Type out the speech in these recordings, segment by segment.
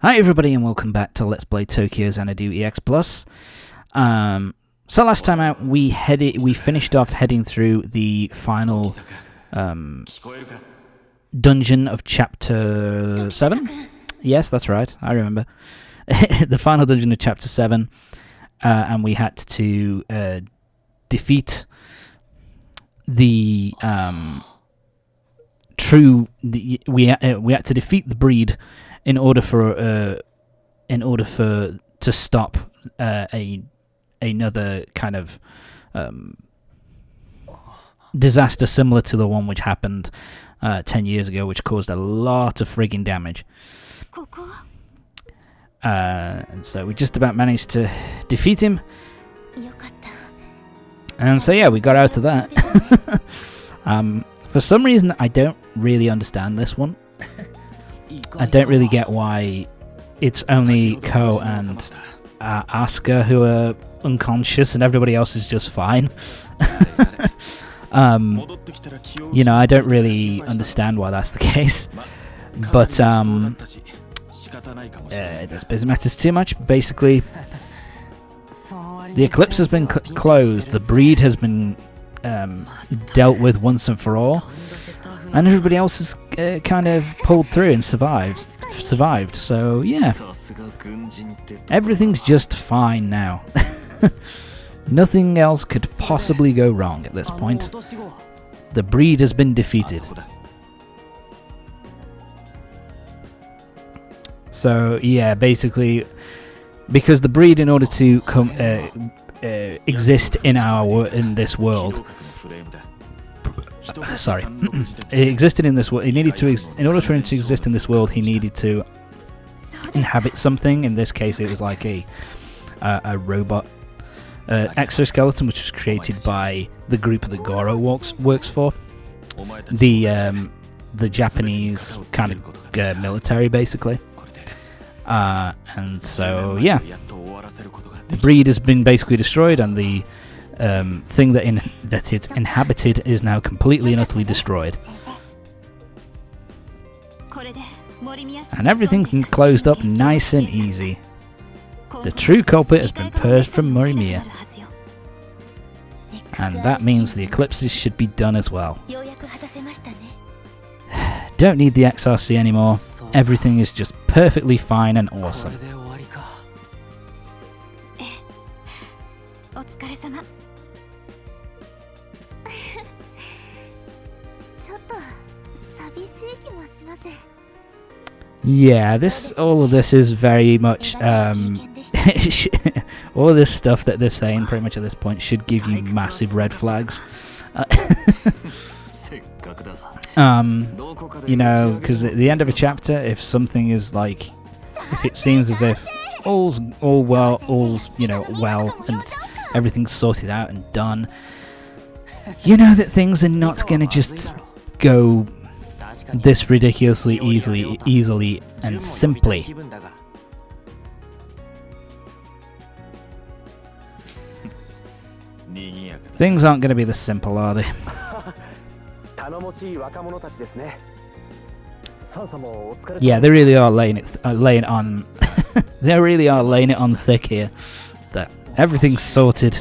Hi everybody and welcome back to Let's Play Tokyo Xanadu EX Plus. So last time out we finished off heading through the final dungeon of chapter 7. Yes, that's right, I remember. The final dungeon of chapter 7, and we had to defeat the we had to defeat the breed in order to stop another kind of disaster similar to the one which happened 10 years ago, which caused a lot of frigging damage. And so we just about managed to defeat him. And so yeah, we got out of that. For some reason, I don't really understand this one. I don't really get why it's only Kou and Asuka who are unconscious and everybody else is just fine. You know, I don't really understand why that's the case. But it doesn't matter too much. Basically, the eclipse has been closed. The breed has been dealt with once and for all. And everybody else has kind of pulled through and survived. So yeah, everything's just fine now. Nothing else could possibly go wrong at this point. The breed has been defeated. So yeah, basically, because the breed, in order to exist in this world. Sorry, it existed in this world. He needed to, in order for him to exist in this world, he needed to inhabit something. In this case, it was like a robot exoskeleton, which was created by the group that Goro works for, the Japanese kind of military, basically. And so yeah, the breed has been basically destroyed, and the thing that it inhabited is now completely and utterly destroyed. And everything's closed up nice and easy. The true culprit has been purged from Morimiya. And that means the eclipses should be done as well. Don't need the XRC anymore. Everything is just perfectly fine and awesome. Yeah, all of this is very much all of this stuff that they're saying pretty much at this point should give you massive red flags. You know, because at the end of a chapter, if something is like, if it seems as if all's well, and everything's sorted out and done, you know that things are not gonna just go this ridiculously easily and simply. Things aren't going to be this simple, are they? Yeah, they really are laying it on. They really are laying it on thick here. That everything's sorted.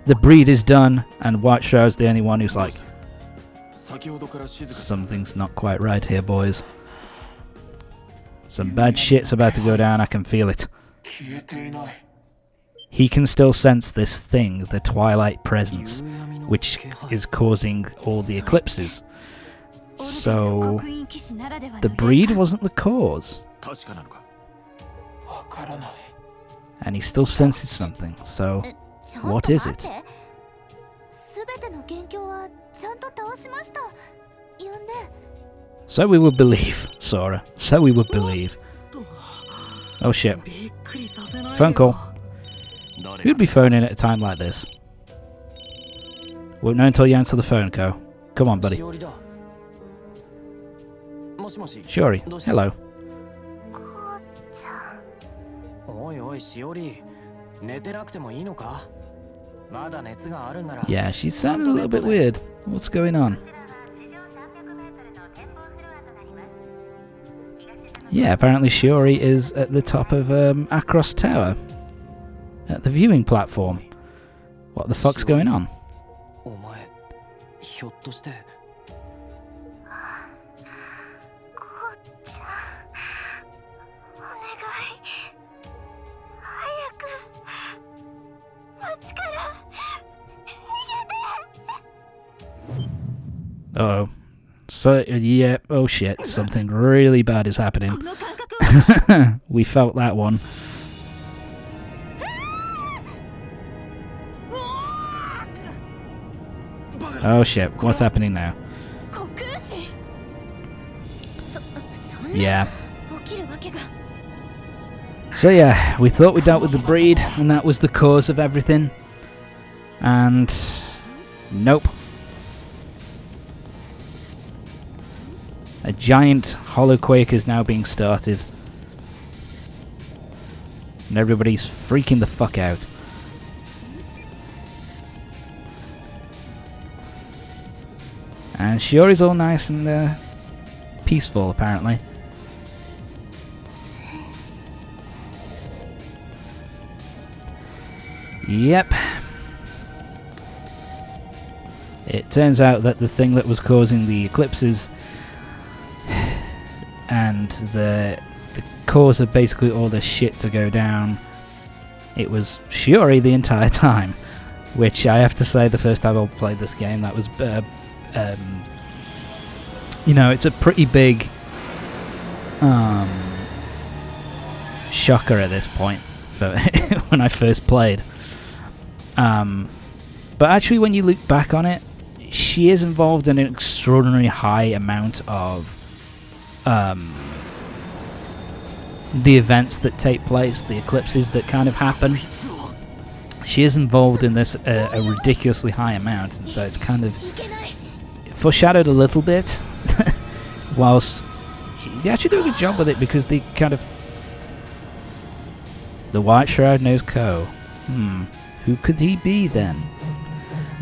The breed is done, and White Shroud's the only one who's like, something's not quite right here, boys. Some bad shit's about to go down, I can feel it. He can still sense this thing, the Twilight Presence, which is causing all the eclipses. So, the breed wasn't the cause. And he still senses something, so what is it? So we would believe, Sora. So we would believe. Oh shit. Phone call. Who'd be phoning at a time like this? Won't know until you answer the phone, Kou. Come on, buddy. Shiori, hello. Yeah, she's sounding a little bit weird. What's going on? Yeah, apparently Shiori is at the top of Across Tower. At the viewing platform. What the fuck's going on? Uh-oh. So, yeah, oh shit, something really bad is happening. We felt that one. Oh shit, what's happening now? Yeah. So yeah, we thought we dealt with the breed, and that was the cause of everything. And... nope. A giant hollow quake is now being started. And everybody's freaking the fuck out. And Shiori's all nice and peaceful, apparently. Yep. It turns out that the thing that was causing the eclipses and the cause of basically all this shit to go down, it was Shiori the entire time. Which I have to say, the first time I played this game, that was, you know, it's a pretty big shocker at this point for when I first played. But actually, when you look back on it, she is involved in an extraordinarily high amount of the events that take place, the eclipses that kind of happen. She is involved in this a ridiculously high amount, and so it's kind of foreshadowed a little bit. Whilst they actually do a good job with it, because they kind of... The White Shroud knows Kou. Who could he be then?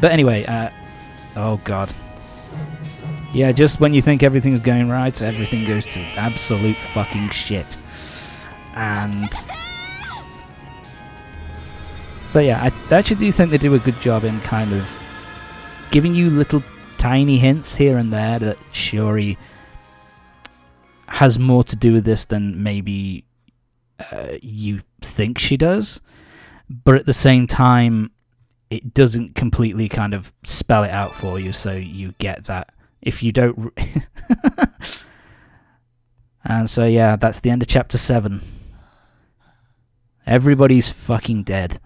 But anyway, oh god. Yeah, just when you think everything's going right, everything goes to absolute fucking shit. And... so yeah, I actually do think they do a good job in kind of giving you little tiny hints here and there that Shiori has more to do with this than maybe you think she does. But at the same time, it doesn't completely kind of spell it out for you, so you get that if you don't... And so yeah, that's the end of chapter 7. Everybody's fucking dead.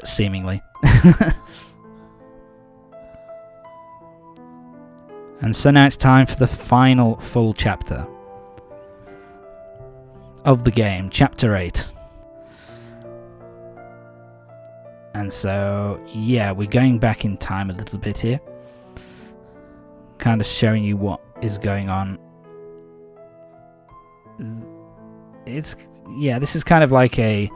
Seemingly. And so now it's time for the final full chapter of the game, chapter 8. And so, yeah, we're going back in time a little bit here. Kind of showing you what is going on. It's, yeah, this is kind of like a...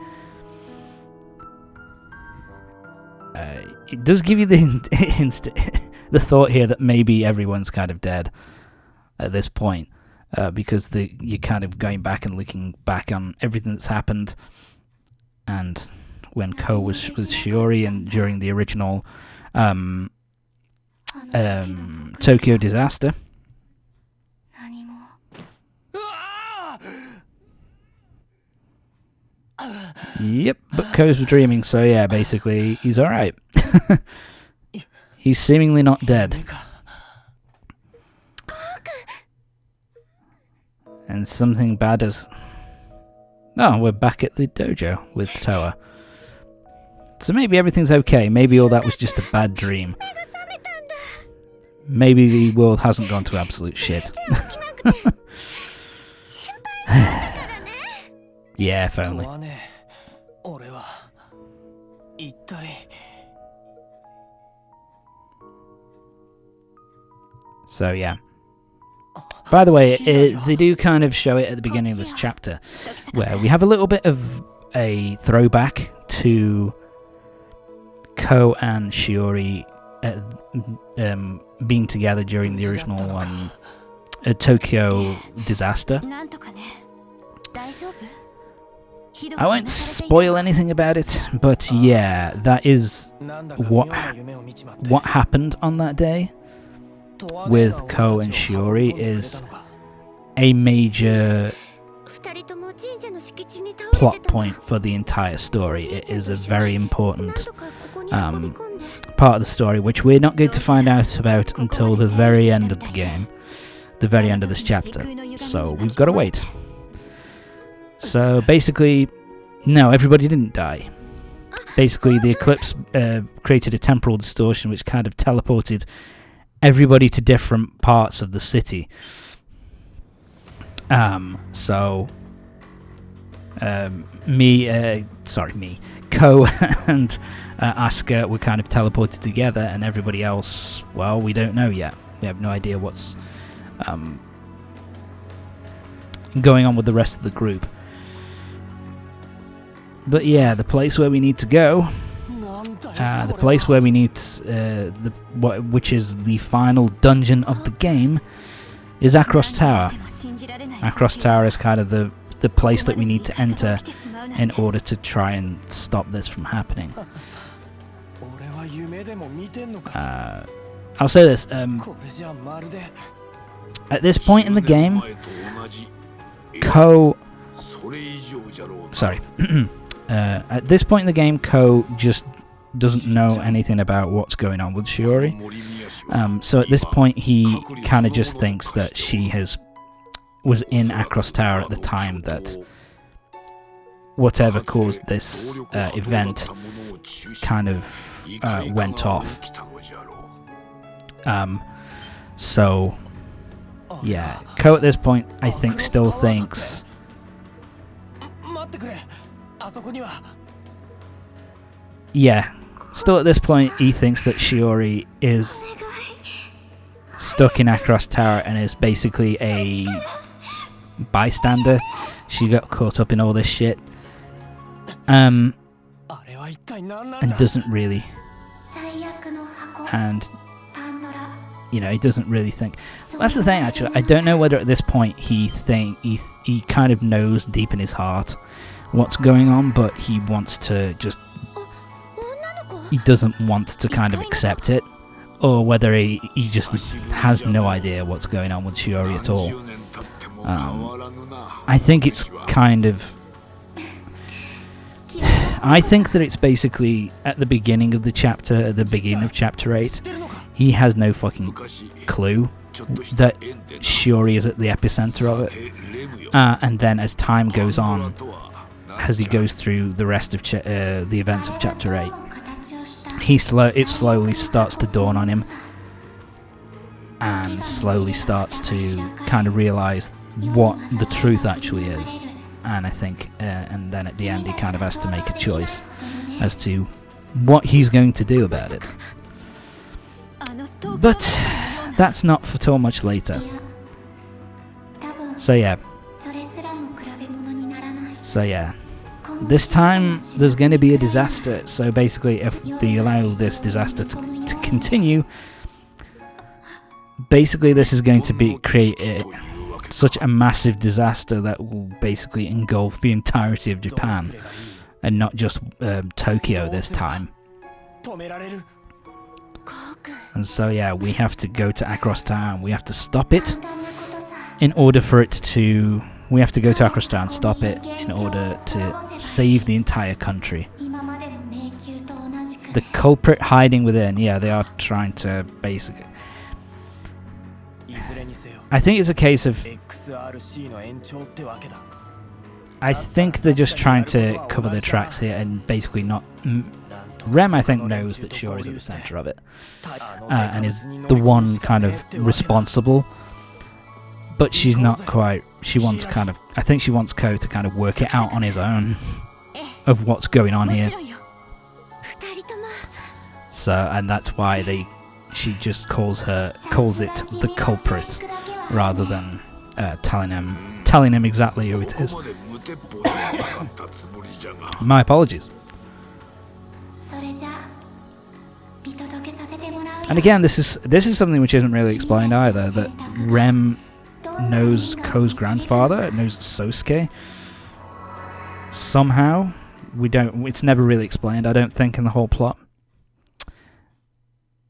it does give you the the thought here that maybe everyone's kind of dead at this point, because you're kind of going back and looking back on everything that's happened, and when Kou was with Shiori and during the original Tokyo disaster. Yep, but Kou's dreaming, so yeah, basically, he's alright. He's seemingly not dead. And something bad has... Oh, we're back at the dojo with Toa. So maybe everything's okay, maybe all that was just a bad dream. Maybe the world hasn't gone to absolute shit. Yeah, if only. So yeah. By the way, they do kind of show it at the beginning of this chapter, where we have a little bit of a throwback to Kou and Shiori being together during the original Tokyo disaster. I won't spoil anything about it, but yeah, that is what happened on that day with Kou and Shiori is a major plot point for the entire story. It is a very important part of the story, which we're not going to find out about until the very end of the game, the very end of this chapter. So we've got to wait. So basically, no, everybody didn't die. Basically, the eclipse created a temporal distortion which kind of teleported everybody to different parts of the city. So Kou and Asuka were kind of teleported together, and everybody else, well, we don't know yet. We have no idea what's going on with the rest of the group. But yeah, the place where we need to go, the place where we need, which is the final dungeon of the game, is Across Tower. Across Tower is kind of the place that we need to enter in order to try and stop this from happening. I'll say this, at this point in the game, at this point in the game, Kou just doesn't know anything about what's going on with Shiori. So at this point, he kind of just thinks that she was in Across Tower at the time that whatever caused this event kind of went off. So yeah, Kou at this point, I think, still thinks. Yeah, still at this point, he thinks that Shiori is stuck in Across Tower and is basically a bystander. She got caught up in all this shit, and doesn't really, and he doesn't really think. That's the thing, actually. I don't know whether at this point he kind of knows deep in his heart what's going on, but he wants to just. He doesn't want to kind of accept it, or whether he just has no idea what's going on with Shiori at all. I think it's kind of. I think that it's basically at the beginning of the chapter, at the beginning of chapter 8, he has no fucking clue that Shiori is at the epicenter of it. And then as time goes on, as he goes through the rest of the events of chapter 8, it slowly starts to dawn on him, and slowly starts to kind of realize what the truth actually is. And I think, and then at the end, he kind of has to make a choice as to what he's going to do about it. But that's not for till much later. So yeah. This time, there's going to be a disaster. So basically, if they allow this disaster to continue, basically this is going to create such a massive disaster that will basically engulf the entirety of Japan, and not just Tokyo this time. And so yeah, we have to go to Across Tower, and we have to stop it in order for it to. We have to go to Across Tower and stop it in order to save the entire country. The culprit hiding within, yeah, they are trying to basically. I think it's a case of. I think they're just trying to cover their tracks here and basically not. Rem, I think, knows that Shiori's at the center of it, and is the one kind of responsible. But she's not quite. She wants kind of. I think she wants Kou to kind of work it out on his own of what's going on here. So, and that's why she just calls it the culprit, rather than telling him exactly who it is. My apologies. And again, this is something which isn't really explained either. That Rem knows Kou's grandfather, knows Sosuke. Somehow, it's never really explained, I don't think, in the whole plot.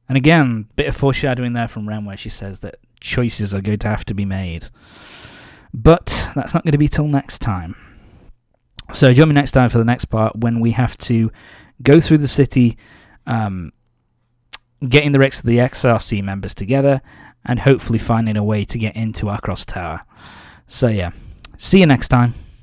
And again, bit of foreshadowing there from Ren where she says that choices are going to have to be made. But that's not going to be till next time. So join me next time for the next part when we have to go through the city, getting the rest of the XRC members together, and hopefully finding a way to get into Across Tower. So yeah, see you next time.